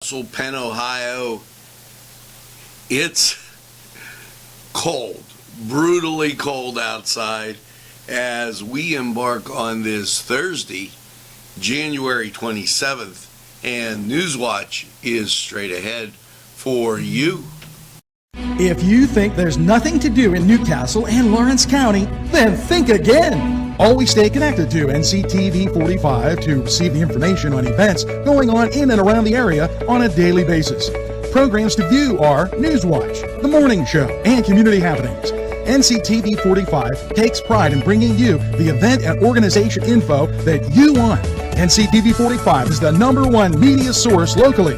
Penn, Ohio. It's cold, brutally cold outside as we embark on this Thursday, January 27th, and Newswatch is straight ahead for you. If you think there's nothing to do in Newcastle and Lawrence County, then think again. Always stay connected to Nctv45 to receive the information on events going on in and around the area on a daily basis. Programs to view are Newswatch, The Morning Show, and Community Happenings. Nctv45 takes pride in bringing you the event and organization info that you want. Nctv45 is the #1 media source locally.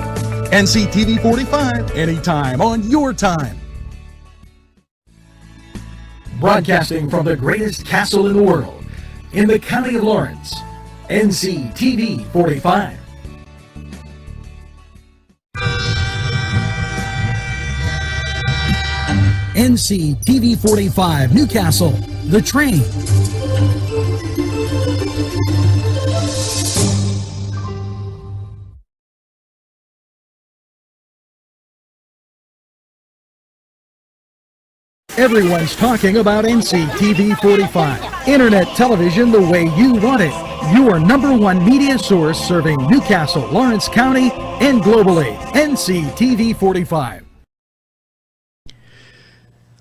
Nctv45, anytime on your time. Broadcasting from the greatest castle in the world, in the county of Lawrence, Nctv45. Nctv45 Newcastle, The Train. Everyone's talking about Nctv45. Internet television the way you want it. Your #1 media source serving Newcastle, Lawrence County, and globally. Nctv45.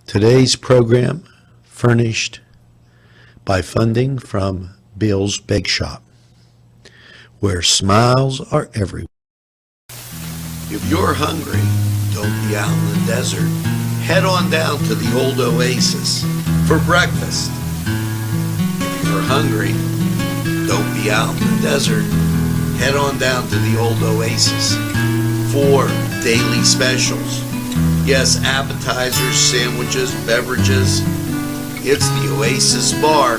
Today's program furnished by funding from Bill's Bake Shop, where smiles are everywhere. If you're hungry, don't be out in the desert. Head on down to the old Oasis for breakfast. If you're hungry, don't be out in the desert. Head on down to the old Oasis for daily specials. Yes, appetizers, sandwiches, beverages. It's the Oasis Bar,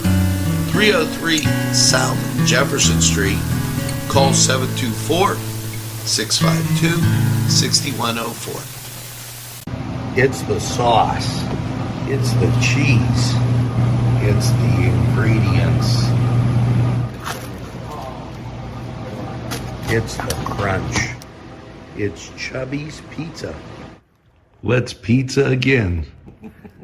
303 South Jefferson Street. Call 724-652-6104. It's the sauce. It's the cheese. It's the ingredients. It's the crunch. It's Chubby's Pizza. Let's pizza again,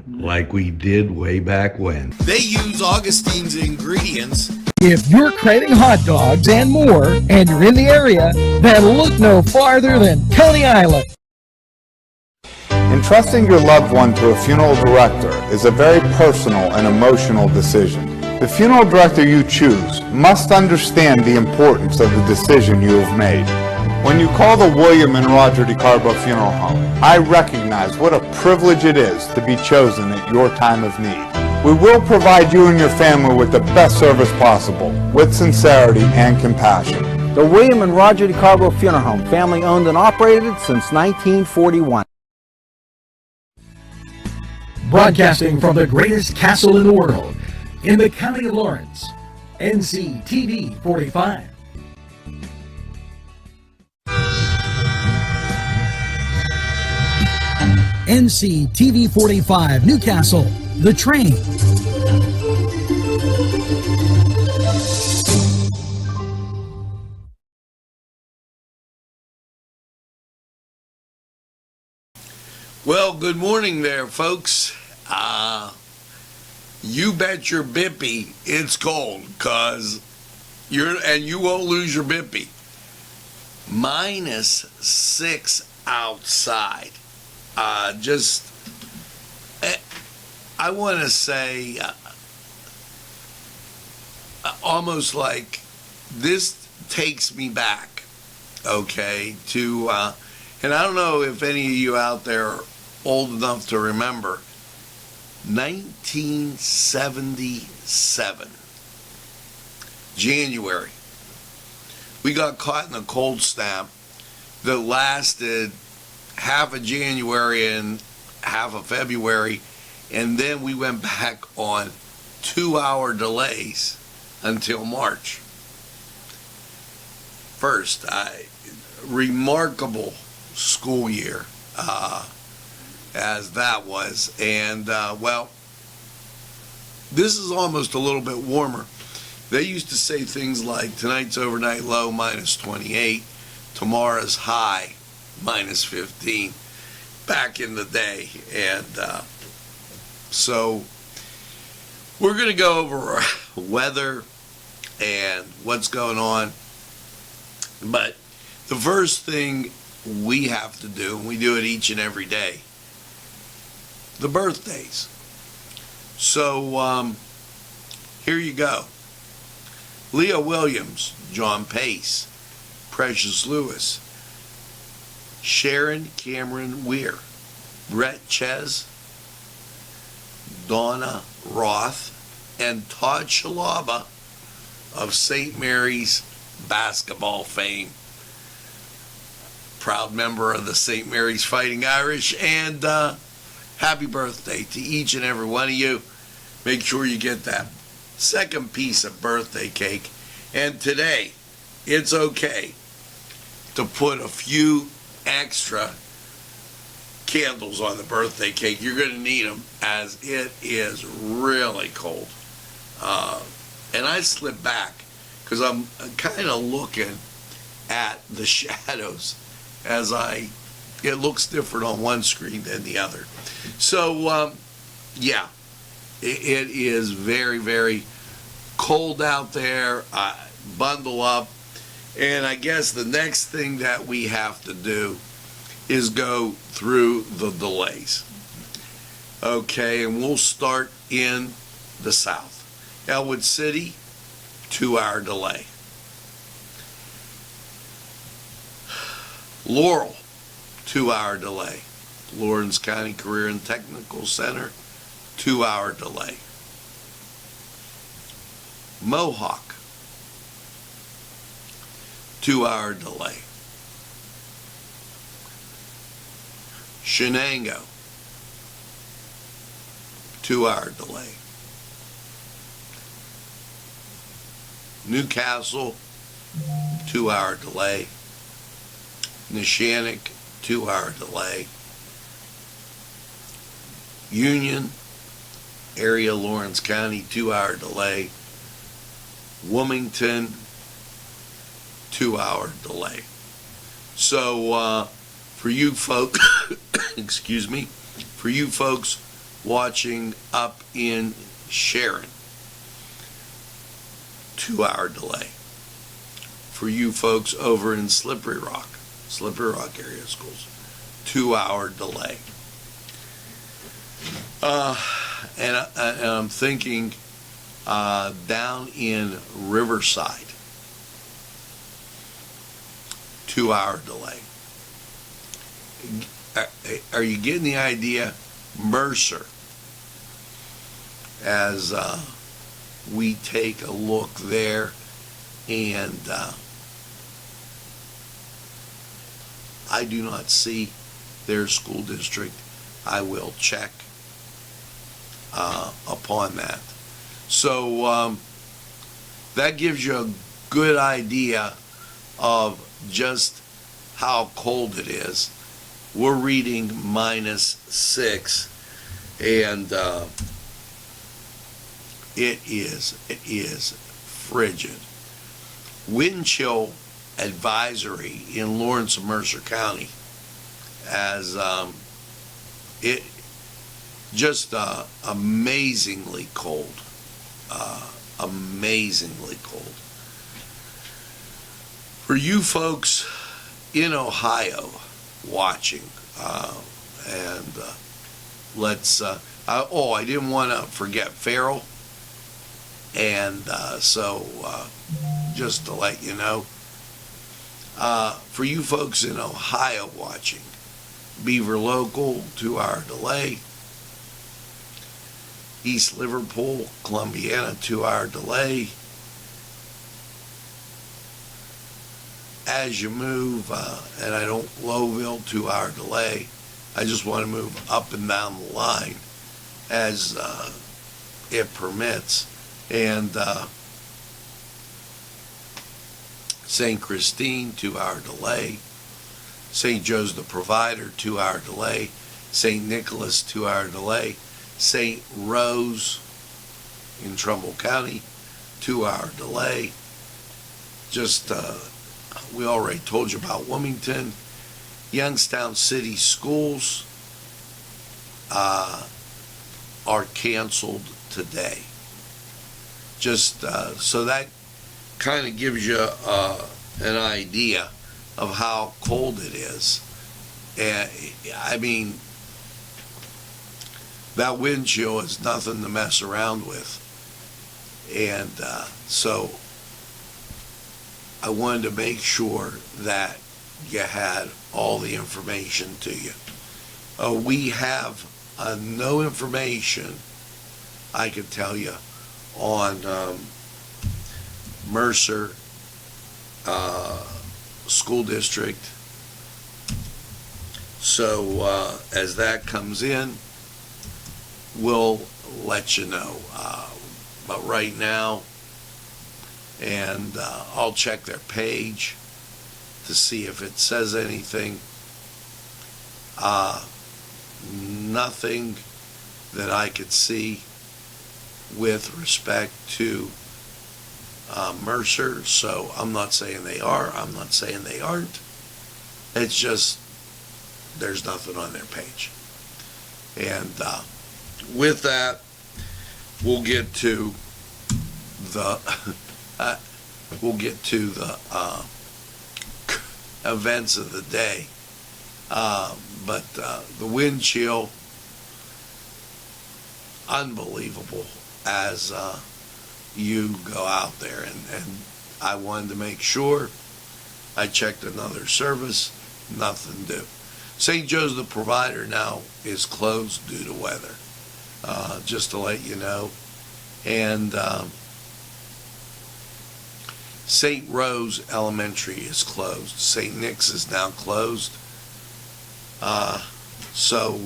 like we did way back when. They use Augustine's ingredients. If you're craving hot dogs and more, and you're in the area, then look no farther than Coney Island. Entrusting your loved one to a funeral director is a very personal and emotional decision. The funeral director you choose must understand the importance of the decision you have made. When you call the William and Roger DeCarbo Funeral Home, I recognize what a privilege it is to be chosen at your time of need. We will provide you and your family with the best service possible, with sincerity and compassion. The William and Roger DeCarbo Funeral Home, family owned and operated since 1941. Broadcasting from the greatest castle in the world, in the county of Lawrence, Nctv45. Nctv45 Newcastle, The Train. Well, good morning there, folks. You bet your bippy it's cold, cause you won't lose your bippy. -6 outside. I want to say, almost like this takes me back, okay, to, and I don't know if any of you out there are old enough to remember, 1977, January. We got caught in a cold snap that lasted half of January and half of February, and then we went back on 2-hour delays until March 1st. Remarkable school year as that was, and well, this is almost a little bit warmer. They used to say things like tonight's overnight low -28, tomorrow's high minus 15 back in the day. And so we're going to go over weather and what's going on. But the first thing we have to do, and we do it each and every day, the birthdays. So here you go. Leah Williams, John Pace, Precious Lewis, Sharon Cameron Weir, Brett Ches, Donna Roth, and Todd Shalaba of St. Mary's basketball fame. Proud member of the St. Mary's Fighting Irish, and happy birthday to each and every one of you. Make sure you get that second piece of birthday cake. And today, it's okay to put a few extra candles on the birthday cake. You're going to need them, as it is really cold. And I slip back because I'm kind of looking at the shadows as it looks different on one screen than the other. So, yeah, it is very, very cold out there. Bundle up. And I guess the next thing that we have to do is go through the delays. Okay, and we'll start in the south. Elwood City, 2-hour delay. Laurel, 2-hour delay. Lawrence County Career and Technical Center, 2-hour delay. Mohawk, 2-hour delay. Shenango, 2-hour delay. Newcastle, 2-hour delay. Neshannock, 2-hour delay. Union, area Lawrence County, 2-hour delay. Wilmington, 2-hour delay. So for you folks, excuse me, for you folks watching up in Sharon, 2-hour delay. For you folks over in Slippery Rock area schools, 2-hour delay. And I'm thinking down in Riverside, 2-hour delay. Are you getting the idea? Mercer, as we take a look there, and I do not see their school district. I will check upon that. So that gives you a good idea of just how cold it is. We're reading -6, and it is frigid. Wind chill advisory in Lawrence and Mercer County, as it just amazingly cold. Amazingly cold. For you folks in Ohio watching, and let's, I didn't want to forget Farrell, and so just to let you know, for you folks in Ohio watching, Beaver Local, 2-hour delay. East Liverpool, Columbiana, 2-hour delay. As you move, and I don't, Lowville, 2-hour delay. I just want to move up and down the line as it permits. And St. Christine, 2-hour delay. St. Joe's the Provider, 2-hour delay. St. Nicholas, 2-hour delay. St. Rose in Trumbull County, 2-hour delay. Just, we already told you about Wilmington. Youngstown City Schools are canceled today. Just so that kind of gives you an idea of how cold it is. And I mean, that wind chill is nothing to mess around with. And so I wanted to make sure that you had all the information to you. We have no information, I can tell you, on Mercer School District. So as that comes in, we'll let you know. But right now, and I'll check their page to see if it says anything. Nothing that I could see with respect to Mercer, so I'm not saying they are, I'm not saying they aren't. It's just there's nothing on their page. And with that, we'll get to the events of the day. But the wind chill, unbelievable as you go out there. And I wanted to make sure I checked another service, nothing due. St. Joe's the Provider now is closed due to weather, just to let you know. And St. Rose Elementary is closed. St. Nick's is now closed. So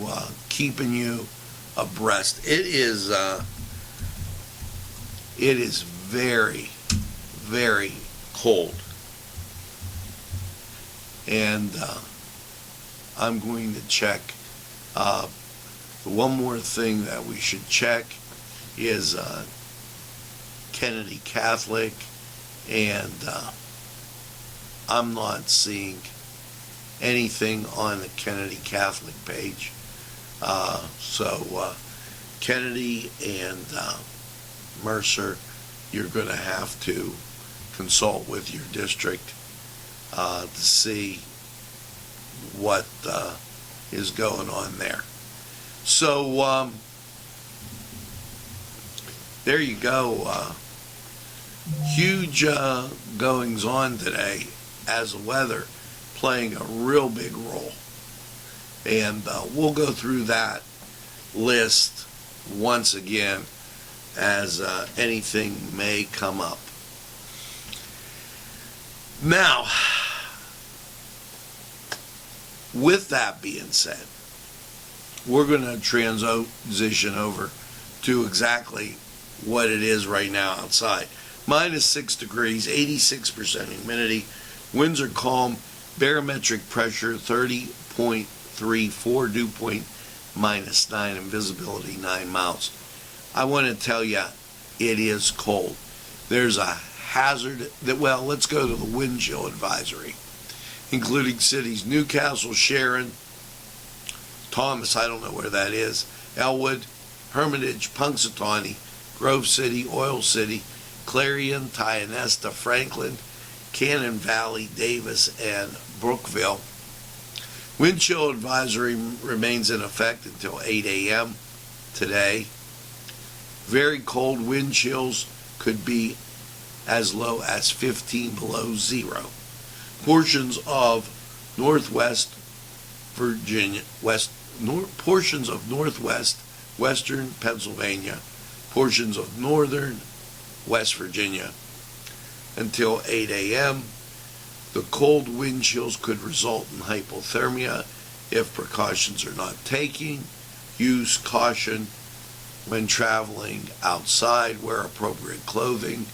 keeping you abreast. It is very, very cold. And I'm going to check. One more thing that we should check is Kennedy Catholic, and I'm not seeing anything on the Kennedy Catholic page. So Kennedy and Mercer, you're going to have to consult with your district to see what is going on there. So there you go. Huge goings on today as the weather playing a real big role. And we'll go through that list once again as anything may come up. Now, with that being said, we're going to transition over to exactly what it is right now outside. -6 degrees, 86% humidity, winds are calm, barometric pressure 30.34, dew point -9, and visibility 9 miles. I want to tell you, it is cold. There's a hazard that, well, let's go to the wind chill advisory, including cities Newcastle, Sharon, Thomas, I don't know where that is, Elwood, Hermitage, Punxsutawney, Grove City, Oil City, Clarion, Tionesta, Franklin, Cannon Valley, Davis, and Brookville. Wind chill advisory remains in effect until 8 a.m. today. Very cold wind chills could be as low as 15 below zero. Portions of northwest Virginia, portions of northwest western Pennsylvania, portions of northern West Virginia until 8 a.m. The cold wind chills could result in hypothermia if precautions are not taken. Use caution when traveling outside. Wear appropriate clothing,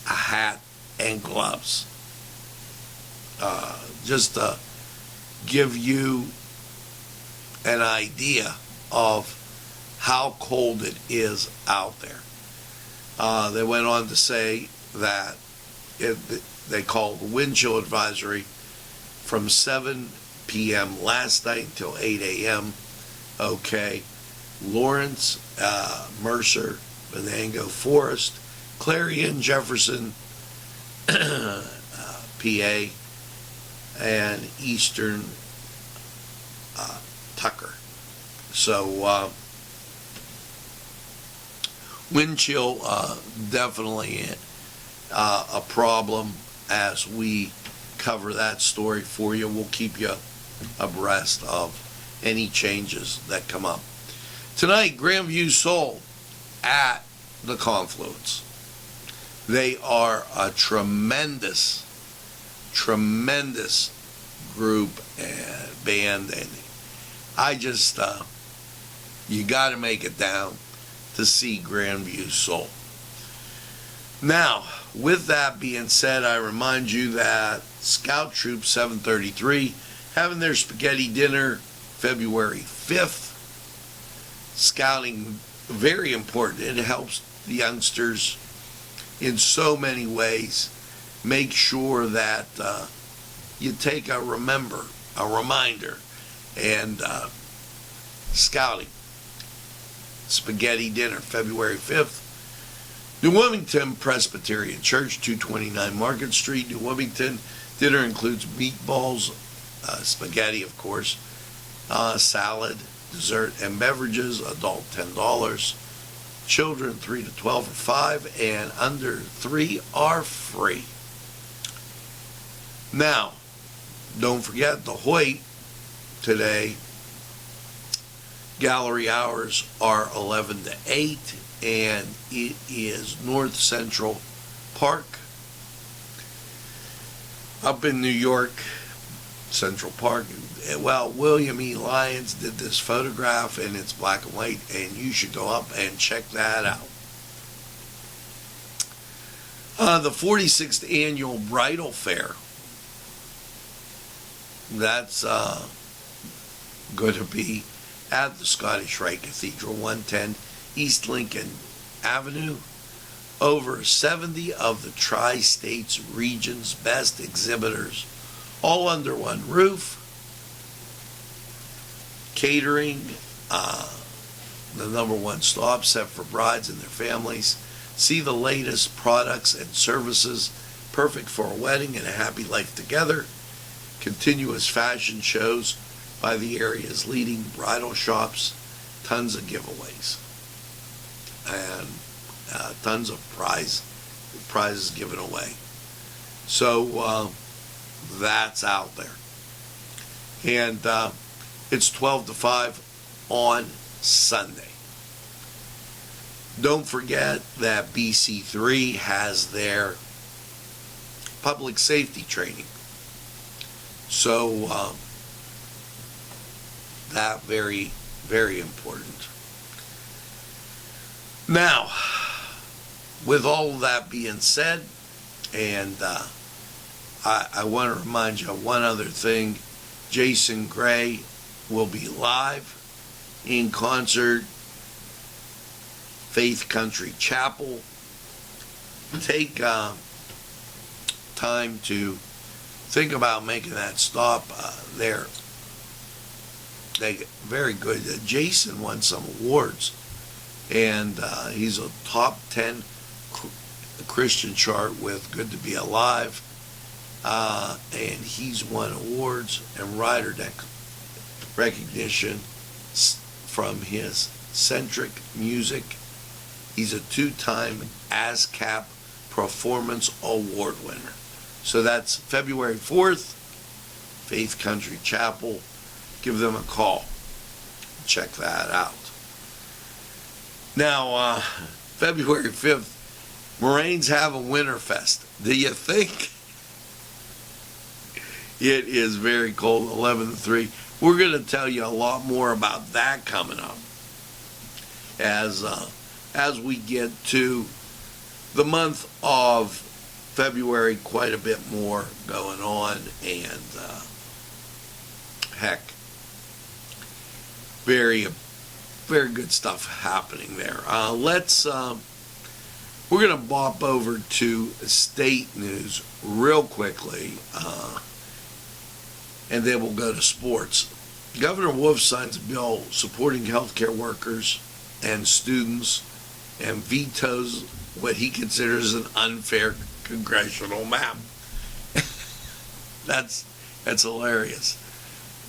a hat, and gloves. Just to give you an idea of how cold it is out there. They went on to say that they called the wind chill advisory from 7 p.m. last night until 8 a.m. Okay. Lawrence, Mercer, Venango, Forest, Clarion, Jefferson, PA, and Eastern Tucker. So wind chill definitely a problem as we cover that story for you. We'll keep you abreast of any changes that come up. Tonight, Grandview Soul at the Confluence. They are a tremendous group and band, and I just, you got to make it down to see Grandview Soul. Now, with that being said, I remind you that Scout Troop 733 having their spaghetti dinner February 5th. Scouting, very important. It helps the youngsters in so many ways. Make sure that you take a reminder, and scouting. Spaghetti dinner, February 5th. New Wilmington Presbyterian Church, 229 Market Street, New Wilmington. Dinner includes meatballs, spaghetti, of course, salad, dessert, and beverages. Adult $10. Children 3 to 12 are $5, and under 3 are free. Now, don't forget the Hoyt today. Gallery hours are 11 to 8, and it is North Central Park. Up in New York, Central Park. Well, William E. Lyons did this photograph, and it's black and white, and you should go up and check that out. The 46th Annual Bridal Fair. That's going to be at the Scottish Rite Cathedral, 110 East Lincoln Avenue. Over 70 of the Tri-States region's best exhibitors, all under one roof. Catering, the #1 stop set for brides and their families. See the latest products and services, perfect for a wedding and a happy life together. Continuous fashion shows by the area's leading bridal shops. Tons of giveaways. And tons of prizes given away. So that's out there. And it's 12 to 5 on Sunday. Don't forget that BC3 has their public safety training. So that very, very important. Now, with all of that being said, and I want to remind you of one other thing. Jason Gray will be live in concert, Faith Country Chapel. Take time to think about making that stop there. They very good. Jason won some awards, and he's a top 10 Christian chart with Good to Be Alive, and he's won awards and rider recognition from his Centric Music. He's a 2-time ASCAP Performance Award winner. So that's February 4th, Faith Country Chapel. Give them a call. Check that out. Now, February 5th, Moraines have a Winterfest. Do you think? It is very cold, 11 to 3. We're going to tell you a lot more about that coming up as we get to the month of February. Quite a bit more going on, and heck, very, very good stuff happening there. We're going to bop over to state news real quickly. and then we'll go to sports. Governor Wolf signs a bill supporting healthcare workers and students and vetoes what he considers an unfair congressional map. That's hilarious.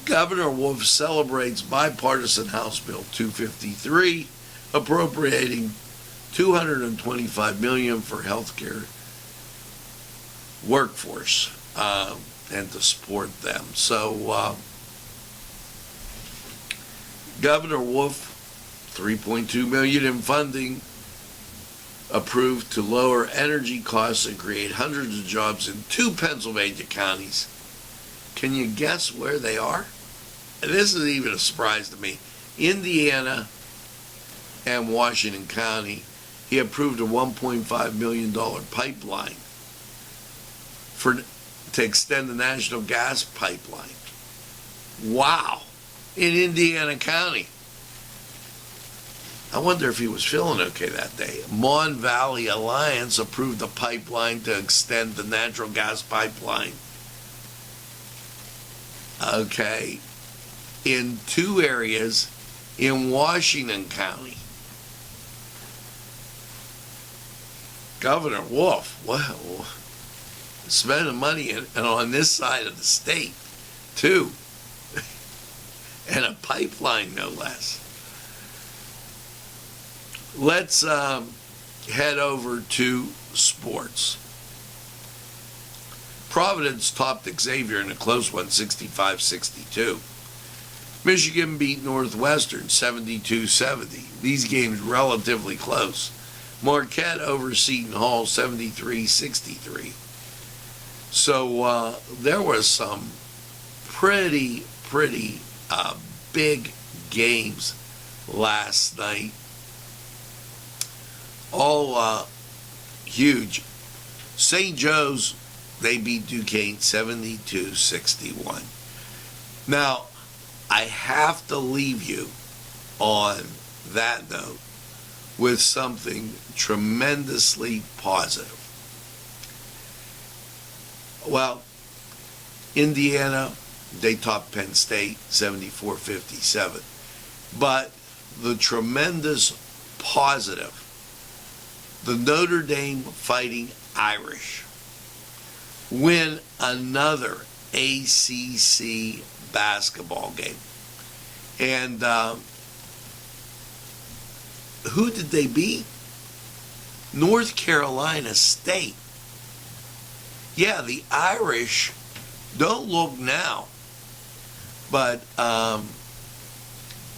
Governor Wolf celebrates bipartisan House Bill 253, appropriating $225 million for healthcare workforce and to support them. So, Governor Wolf, $3.2 million in funding approved to lower energy costs and create hundreds of jobs in 2 Pennsylvania counties. Can you guess where they are? And this is even a surprise to me. Indiana and Washington County. He approved a $1.5 million pipeline to extend the national gas pipeline. Wow. In Indiana County. I wonder if he was feeling okay that day. Mon Valley Alliance approved a pipeline to extend the natural gas pipeline. Okay. In 2 areas in Washington County. Governor Wolf, wow, spending money and on this side of the state, too. And a pipeline, no less. Let's head over to sports. Providence topped Xavier in a close one, 65-62. Michigan beat Northwestern 72-70. These games relatively close. Marquette over Seton Hall 73-63. So there was some pretty big games last night. All huge. St. Joe's, they beat Duquesne 72-61. Now, I have to leave you on that note with something tremendously positive. Well, Indiana, they topped Penn State 74-57. But the tremendous positive, the Notre Dame Fighting Irish win another ACC basketball game. And who did they beat? North Carolina State. Yeah, the Irish don't look now, but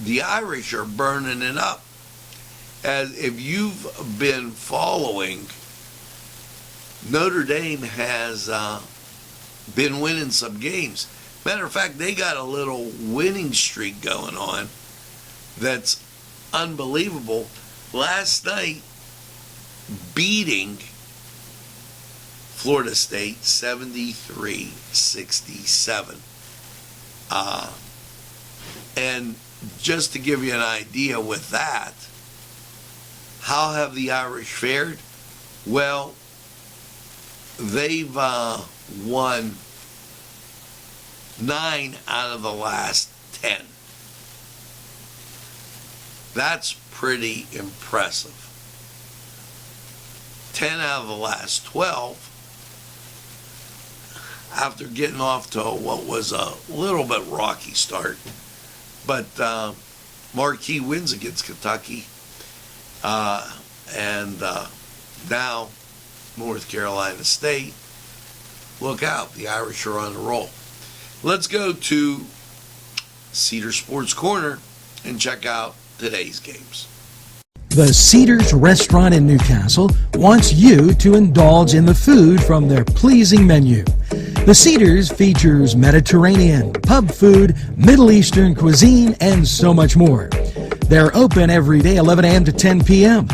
the Irish are burning it up. As if you've been following, Notre Dame has been winning some games. Matter of fact, they got a little winning streak going on that's unbelievable. Last night, beating Florida State 73-67. And just to give you an idea with that, how have the Irish fared? Well, they've won 9 out of the last 10. That's pretty impressive. 10 out of the last 12 after getting off to what was a little bit rocky start. But marquee wins against Kentucky. And now North Carolina State. Look out, the Irish are on a roll. Let's go to Cedar Sports Corner and check out today's games. The Cedars Restaurant in Newcastle wants you to indulge in the food from their pleasing menu. The Cedars features Mediterranean, pub food, Middle Eastern cuisine, and so much more. They're open every day, 11 a.m. to 10 p.m.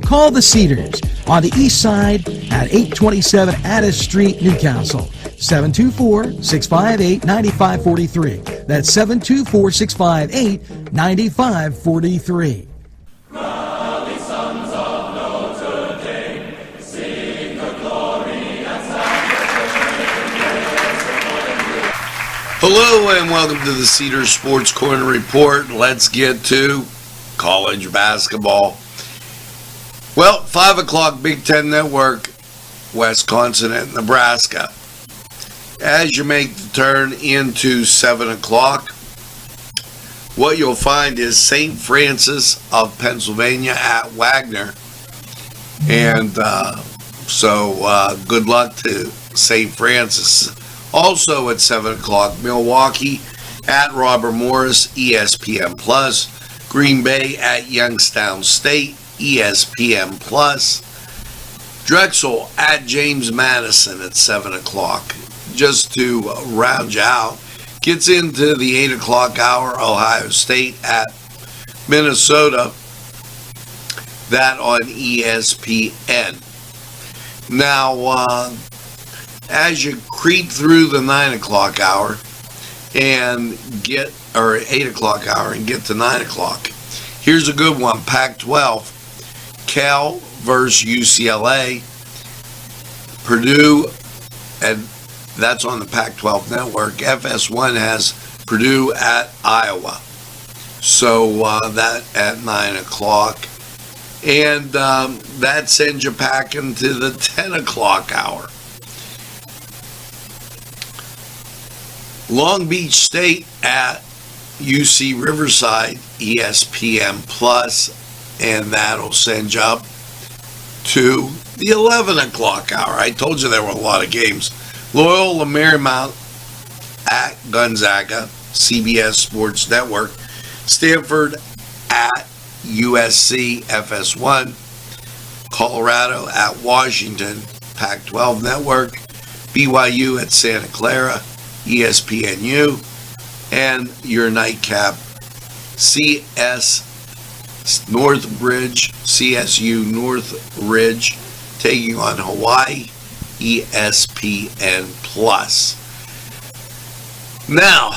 Call the Cedars on the east side at 827 Addis Street, Newcastle. 724-658-9543. That's 724-658-9543. Hello and welcome to the Cedar Sports Corner Report. Let's get to college basketball. Well, 5 o'clock Big Ten Network, Wisconsin and Nebraska. As you make the turn into 7 o'clock, what you'll find is St. Francis of Pennsylvania at Wagner. And so good luck to St. Francis. Also at 7 o'clock, Milwaukee at Robert Morris, ESPN+. Green Bay at Youngstown State, ESPN+. Drexel at James Madison at 7 o'clock. Just to round you out, gets into the 8 o'clock hour, Ohio State at Minnesota. That on ESPN. Now, as you creep through the 9 o'clock hour and get, or 8 o'clock hour and get to 9 o'clock, here's a good one. Pac-12, Cal versus UCLA, Purdue, and that's on the Pac-12 network. FS1 has Purdue at Iowa. So that at 9 o'clock. And that sends you packing to the 10 o'clock hour. Long Beach State at UC Riverside, ESPN+, and that'll send you up to the 11 o'clock hour. I told you there were a lot of games. Loyola Marymount at Gonzaga, CBS Sports Network. Stanford at USC, FS1. Colorado at Washington, Pac-12 Network. BYU at Santa Clara, ESPNU. And your nightcap, CS Northridge, CSU Northridge, taking on Hawaii, ESPN+. Now,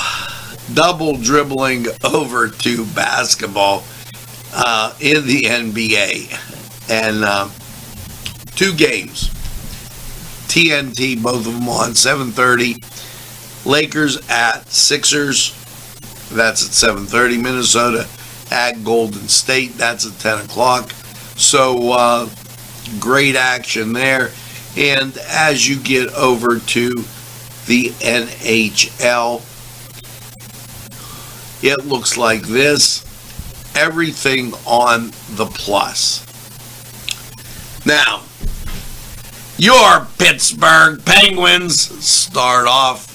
double dribbling over to basketball in the NBA. And 2 games. TNT, both of them on 7:30. Lakers at Sixers. That's at 7:30. Minnesota at Golden State. That's at 10 o'clock. So great action there. And as you get over to the NHL, it looks like this. Everything on the plus. Now, your Pittsburgh Penguins start off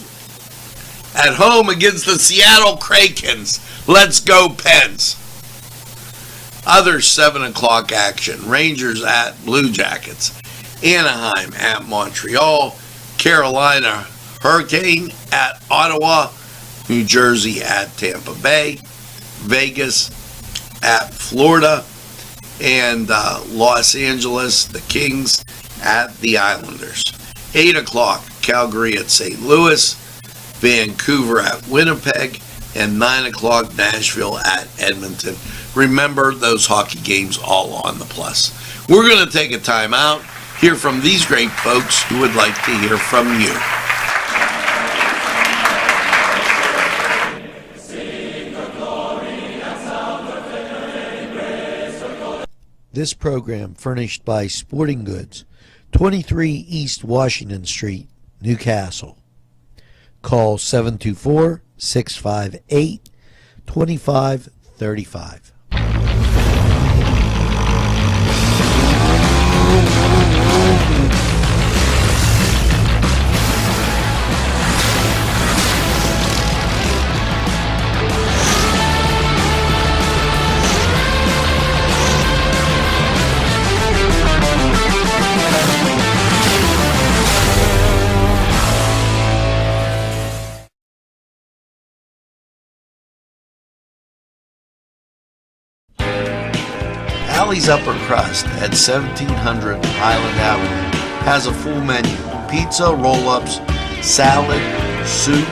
at home against the Seattle Krakens. Let's go, Pens. Other 7 o'clock action. Rangers at Blue Jackets. Anaheim at Montreal. Carolina Hurricane at Ottawa. New Jersey at Tampa Bay. Vegas at Florida. And Los Angeles, the Kings at the Islanders. 8 o'clock, Calgary at St. Louis. Vancouver at Winnipeg. And 9 o'clock, Nashville at Edmonton. Remember, those hockey games all on the plus. We're going to take a time out, hear from these great folks who would like to hear from you. This program furnished by Sporting Goods, 23 East Washington Street, Newcastle. Call 724-658-2535. Alley's Upper Crust at 1700 Highland Avenue has a full menu. Pizza, roll-ups, salad, soup,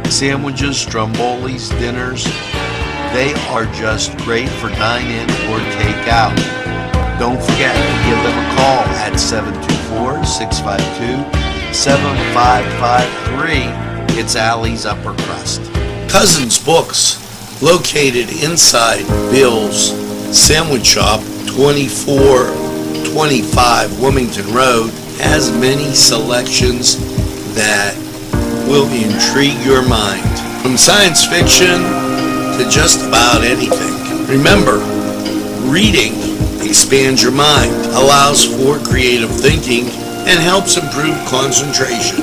sandwiches, strombolis, dinners. They are just great for dine-in or take-out. Don't forget to give them a call at 724-652-7553 its alley's upper crust. Cousins Books, located inside Bill's Sandwich Shop, 2425 Wilmington Road, has many selections that will intrigue your mind. From science fiction to just about anything. Remember, reading expands your mind, allows for creative thinking, and helps improve concentration.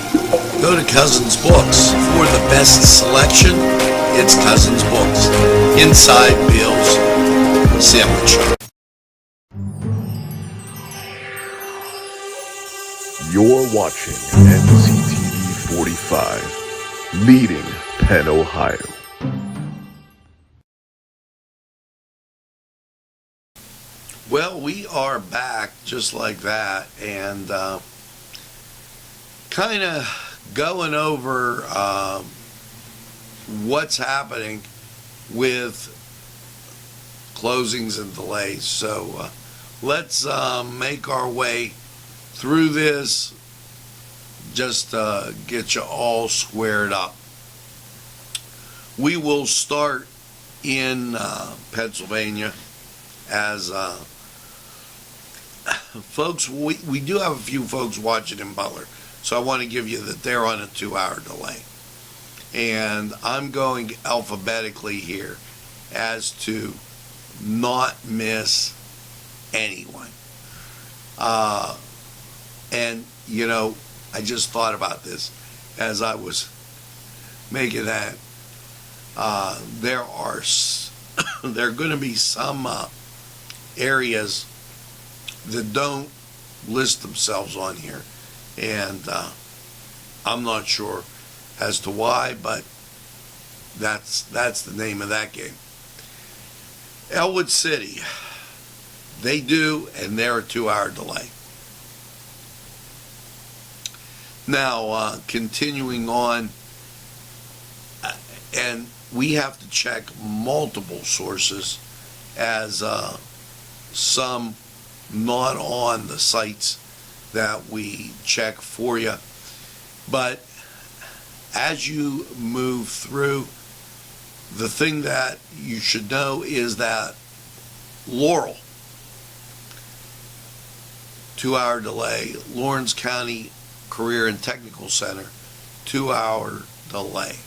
Go to Cousins Books for the best selection. It's Cousins Books, inside Bill's Sandwich Shop. You're watching Nctv45, leading Penn, Ohio. Well, we are back just like that, and kind of going over what's happening with closings and delays. So let's make our way through this, just get you all squared up. We will start in Pennsylvania, as folks, we do have a few folks watching in Butler, so I want to give you that they're on a 2-hour delay. And I'm going alphabetically here as to not miss anyone. And, you know, I just thought about this as I was making that. There are going to be some areas that don't list themselves on here, and I'm not sure as to why, but that's the name of that game. Elwood City, they do, and they're a 2-hour delay. Now, continuing on, and we have to check multiple sources, as some not on the sites that we check for you. But as you move through, the thing that you should know is that Laurel, 2-hour delay. Lawrence County Career and Technical Center, 2-hour delay.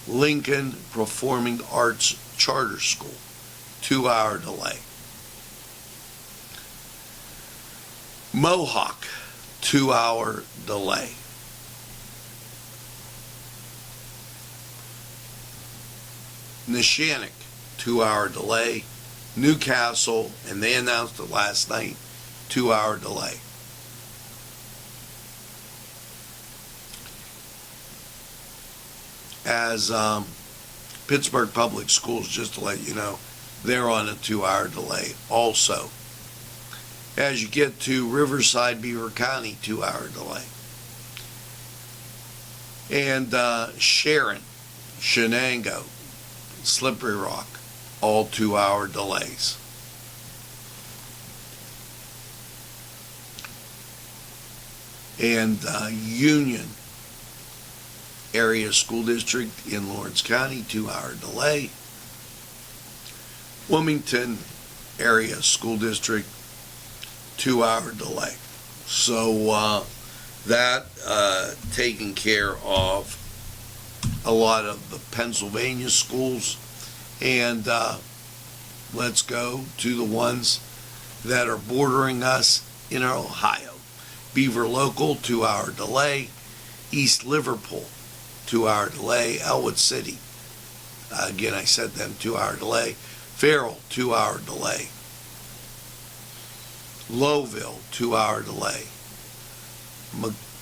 Lincoln Performing Arts Charter School, 2-hour delay. Mohawk, 2-hour delay. Neshannock, 2-hour delay. Newcastle, and they announced it last night, 2-hour delay. As Pittsburgh Public Schools, just to let you know, they're on a 2-hour delay also. As you get to Riverside, Beaver County, 2-hour delay. And Sharon, Shenango, Slippery Rock, all 2-hour delays. And Union Area School District in Lawrence County, 2-hour delay. Wilmington Area School District, 2-hour delay. So that taking care of a lot of the Pennsylvania schools. And let's go to the ones that are bordering us in Ohio. Beaver Local, 2-hour delay. East Liverpool, 2-hour delay. Elwood City, again I said them, 2-hour delay. Farrell, 2-hour delay. Lowville, 2-hour delay.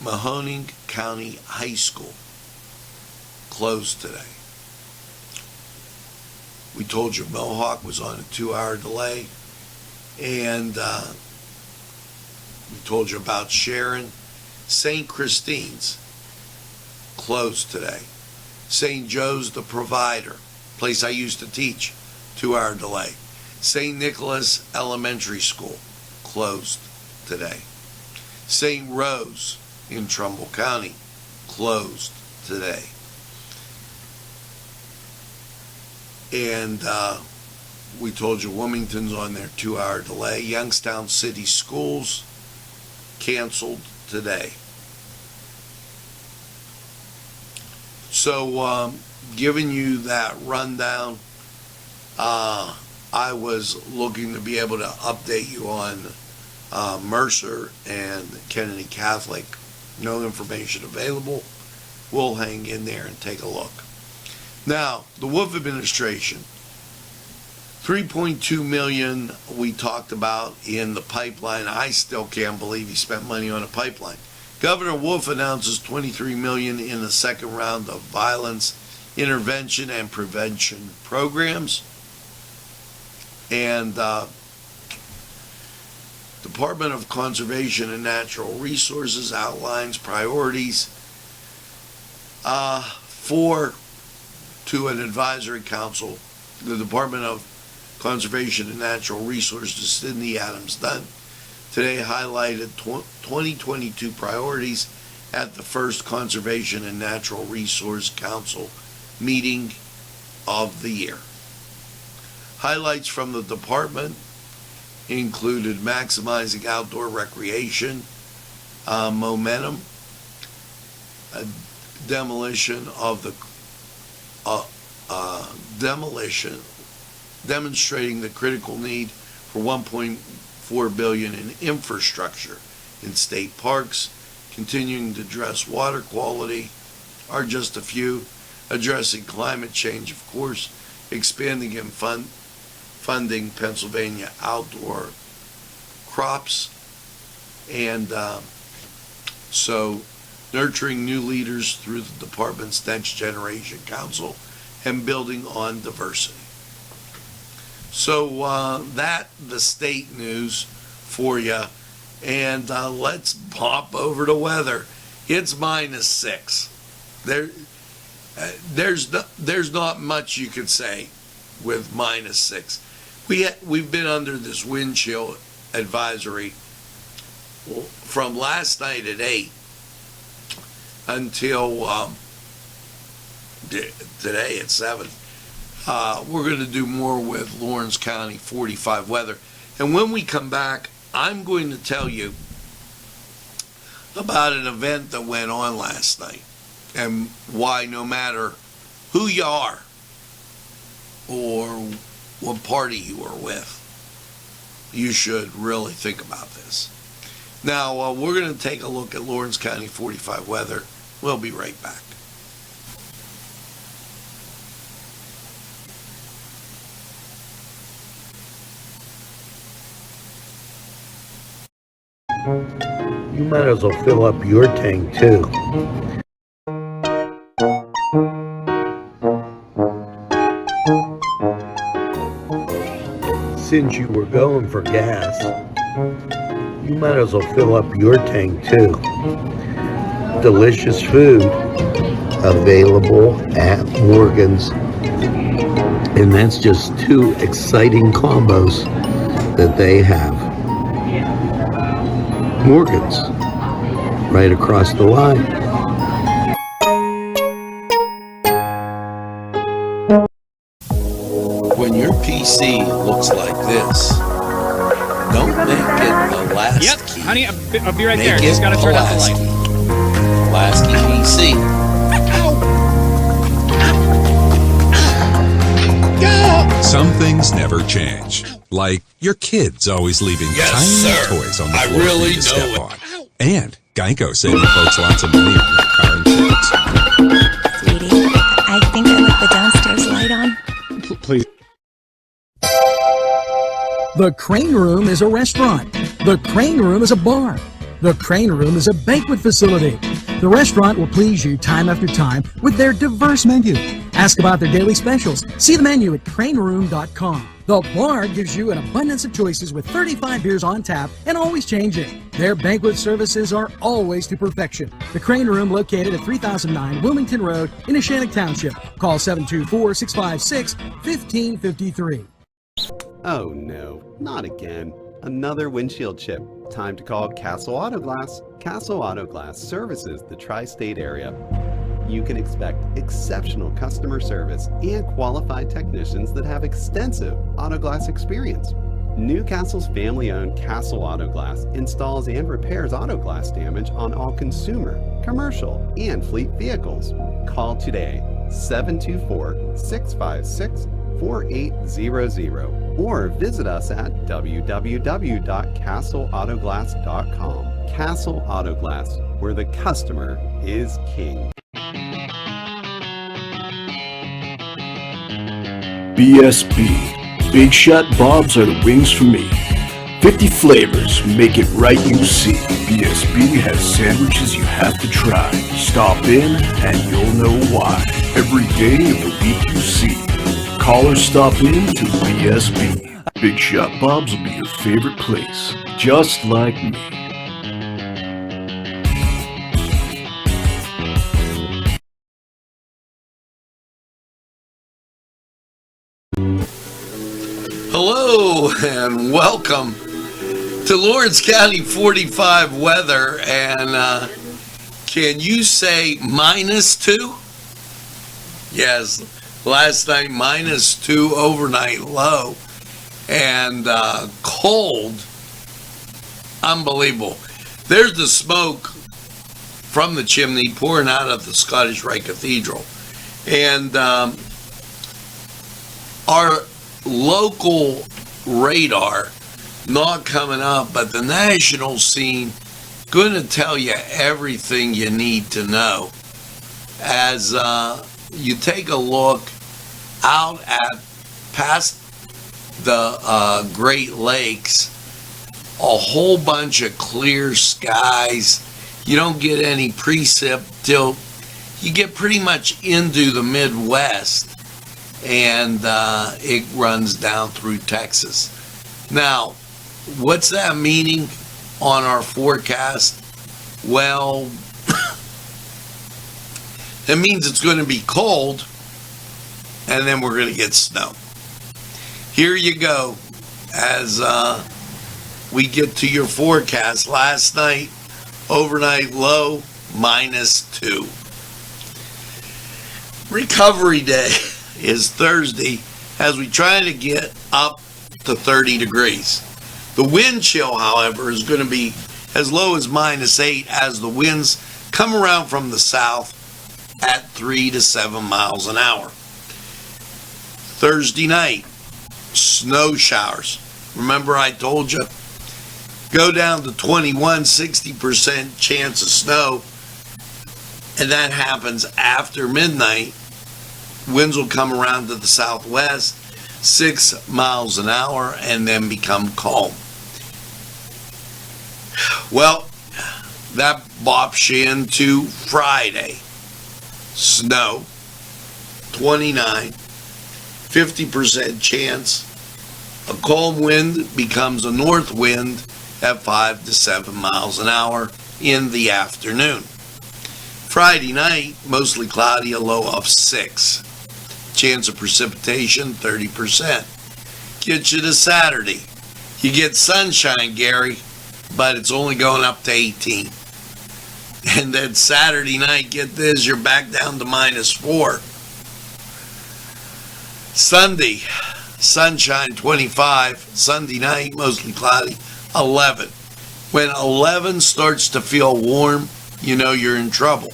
Mahoning County High School, closed today. We told you Mohawk was on a 2-hour delay, and we told you about Sharon. St. Christine's, closed today. St. Joe's the Provider, place I used to teach, 2-hour delay. St. Nicholas Elementary School, closed today. St. Rose in Trumbull County, closed today. And we told you Wilmington's on their 2-hour delay. Youngstown City Schools canceled today. So, giving you that rundown, I was looking to be able to update you on Mercer and Kennedy Catholic. No information available. We'll hang in there and take a look. Now, the Wolf administration, $3.2 million we talked about in the pipeline. I still can't believe he spent money on a pipeline. Governor Wolf announces $23 million in the second round of violence intervention and prevention programs. And Department of Conservation and Natural Resources outlines priorities to an advisory council. The Department of Conservation and Natural Resources, Cindy Adams Dunn, today highlighted 2022 priorities at the first Conservation and Natural Resource Council meeting of the year. Highlights from the department included maximizing outdoor recreation, momentum, demonstrating the critical need for $1.4 billion in infrastructure in state parks, continuing to address water quality are just a few, addressing climate change, of course, expanding and funding Pennsylvania outdoor crops, and so nurturing new leaders through the department's Next Generation Council and building on diversity. So the state news for you, and let's pop over to weather. It's -6. There's not much you could say with -6. We've been under this wind chill advisory from last night at 8 until today at 7. We're going to do more with Lawrence County 45 weather. And when we come back, I'm going to tell you about an event that went on last night and why no matter who you are or what party you are with, you should really think about this. Now, we're going to take a look at Lawrence County 45 weather. We'll be right back. You might as well fill up your tank too. Since you were going for gas, you might as well fill up your tank too. Delicious food available at Morgan's, and that's just 2 exciting combos that they have. Morgan's, right across the line. When your PC looks like this, don't make it a last Yep, key. honey, I'll be right Make there. it Just gotta turn out the light. Lasky PC. Some things never change. Like your kids always leaving Yes, tiny sir. toys on the I floor really for you to know step it. on. And Geico saving folks lots of money on their car insurance. Sweetie, I think I left the downstairs light on. Please. The Crane Room is a restaurant. The Crane Room is a bar. The Crane Room is a banquet facility. The restaurant will please you time after time with their diverse menu. Ask about their daily specials. See the menu at craneroom.com. The bar gives you an abundance of choices with 35 beers on tap and always changing. Their banquet services are always to perfection. The Crane Room, located at 3009 Wilmington Road in Neshannock Township. Call 724-656-1553. Oh no, not again. Another windshield chip. Time to call Castle Auto Glass. Castle Auto Glass services the tri-state area. you can expect exceptional customer service and qualified technicians that have extensive auto glass experience. Newcastle's family-owned Castle Auto Glass installs and repairs auto glass damage on all consumer, commercial, and fleet vehicles. Call today, 724-656-4800, or visit us at www.castleautoglass.com. Castle Auto Glass, where the customer is king. BSB. Big Shot Bobs are the wings for me. 50 flavors, make it right, you see. BSB has sandwiches you have to try. Stop in and you'll know why. Every day of the week you see. Call or stop in to BSB. Big Shot Bobs will be your favorite place, just like me. Hello and welcome to Lawrence County 45 weather. And can you say -2? Yes, last night -2 overnight low, and cold, unbelievable. There's the smoke from the chimney pouring out of the Scottish Rite Cathedral, and our local radar not coming up, but the national scene going to tell you everything you need to know as you take a look out at past the Great Lakes. A whole bunch of clear skies. You don't get any precip till you get pretty much into the Midwest, and it runs down through Texas. Now, what's that meaning on our forecast? Well, it means it's going to be cold, and then we're going to get snow. Here you go, as we get to your forecast. Last night, overnight low, -2. Recovery day is Thursday as we try to get up to 30 degrees. The wind chill, however, is going to be as low as -8 as the winds come around from the south at 3 to 7 miles an hour. Thursday night, snow showers. Remember I told you, go down to 21, 60% chance of snow, and that happens after midnight. Winds will come around to the southwest, 6 miles an hour, and then become calm. Well, that bops you into Friday. Snow, 29, 50% chance. A calm wind becomes a north wind at 5 to 7 miles an hour in the afternoon. Friday night, mostly cloudy, a low of 6. Chance of precipitation, 30%. Gets you to Saturday. You get sunshine, Gary, but it's only going up to 18. And then Saturday night, get this, you're back down to -4. Sunday, sunshine, 25. Sunday night, mostly cloudy, 11. When 11 starts to feel warm, you know you're in trouble.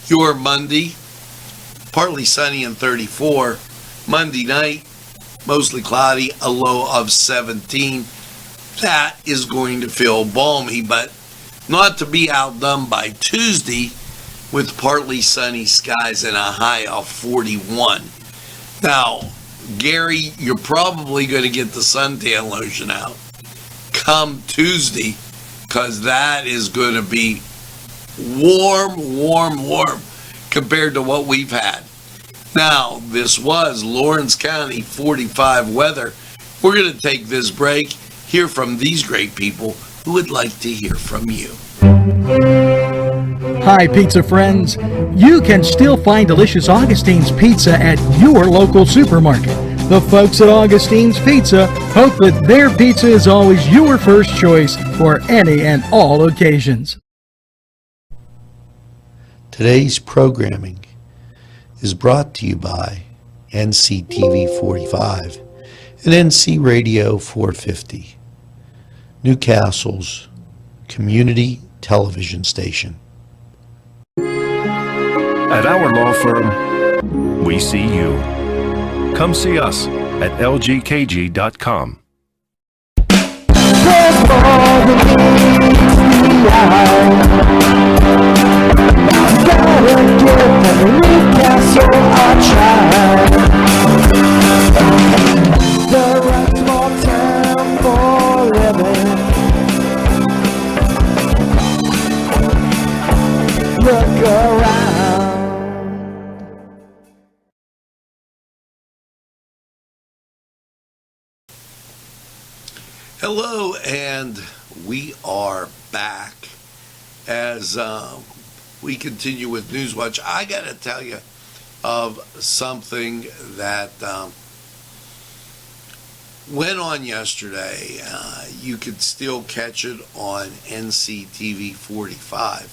Your Monday, partly sunny and 34. Monday night, mostly cloudy, a low of 17. That is going to feel balmy, but not to be outdone by Tuesday with partly sunny skies and a high of 41. Now, Gary, you're probably going to get the suntan lotion out come Tuesday, because that is going to be warm compared to what we've had. Now, this was Lawrence County 45 weather. We're going to take this break, hear from these great people who would like to hear from you. Hi, pizza friends. You can still find delicious Augustine's Pizza at your local supermarket. The folks at Augustine's Pizza hope that their pizza is always your first choice for any and all occasions. Today's programming is brought to you by Nctv45 and NC Radio 450, Newcastle's community television station. At our law firm, we see you. Come see us at lgkg.com. Look around. Hello, and we are back as we continue with Newswatch. I got to tell you of something that went on yesterday. You could still catch it on Nctv45.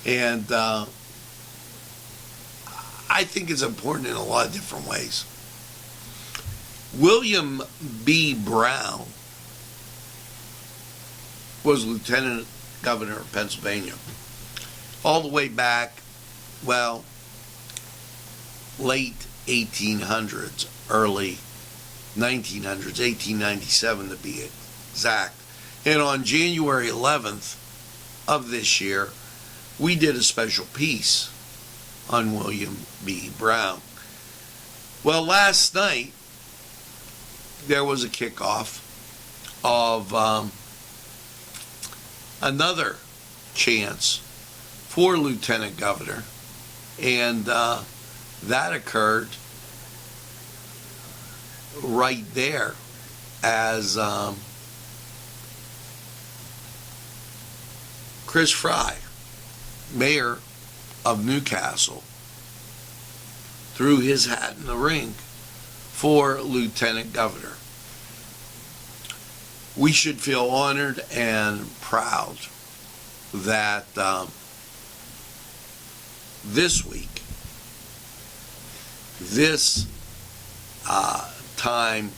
And I think it's important in a lot of different ways. William B. Brown was Lieutenant Governor of Pennsylvania all the way back, well, late 1800s, early 1900s, 1897 to be exact. And on January 11th of this year, we did a special piece on William B. Brown. Well, last night, there was a kickoff of another chance for Lieutenant Governor, and that occurred right there as Chris Fry, mayor of Newcastle, threw his hat in the ring for Lieutenant Governor. We should feel honored and proud that this week, this time,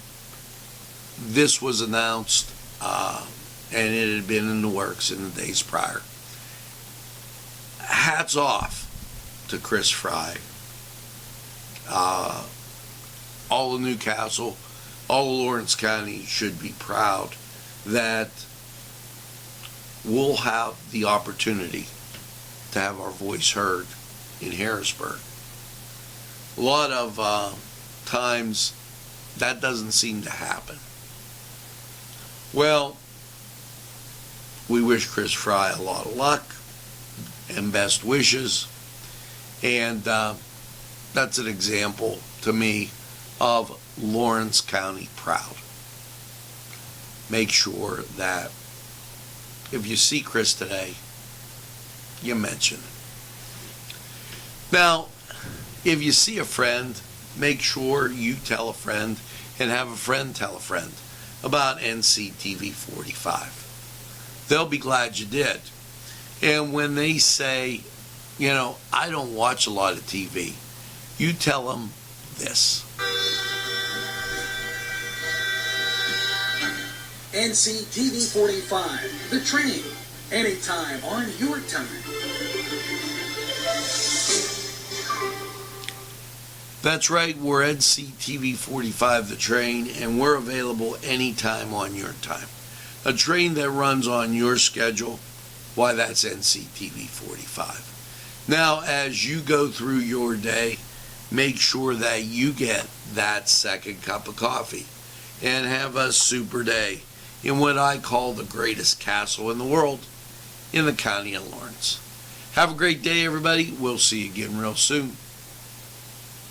this was announced, and it had been in the works in the days prior. Hats off to Chris Fry. All of Newcastle, all of Lawrence County should be proud that we'll have the opportunity to have our voice heard in Harrisburg. A lot of times that doesn't seem to happen. Well, we wish Chris Fry a lot of luck and best wishes, and that's an example to me of Lawrence County proud. Make sure that if you see Chris today, you mention it. Now, if you see a friend, make sure you tell a friend and have a friend tell a friend about Nctv45. They'll be glad you did. And when they say, you know, I don't watch a lot of TV, you tell them this. Nctv45, the train, anytime on your time. That's right, we're Nctv45, the train, and we're available anytime on your time. A train that runs on your schedule, why, that's Nctv45. Now, as you go through your day, make sure that you get that second cup of coffee and have a super day in what I call the greatest castle in the world, in the county of Lawrence. Have a great day, everybody. We'll see you again real soon.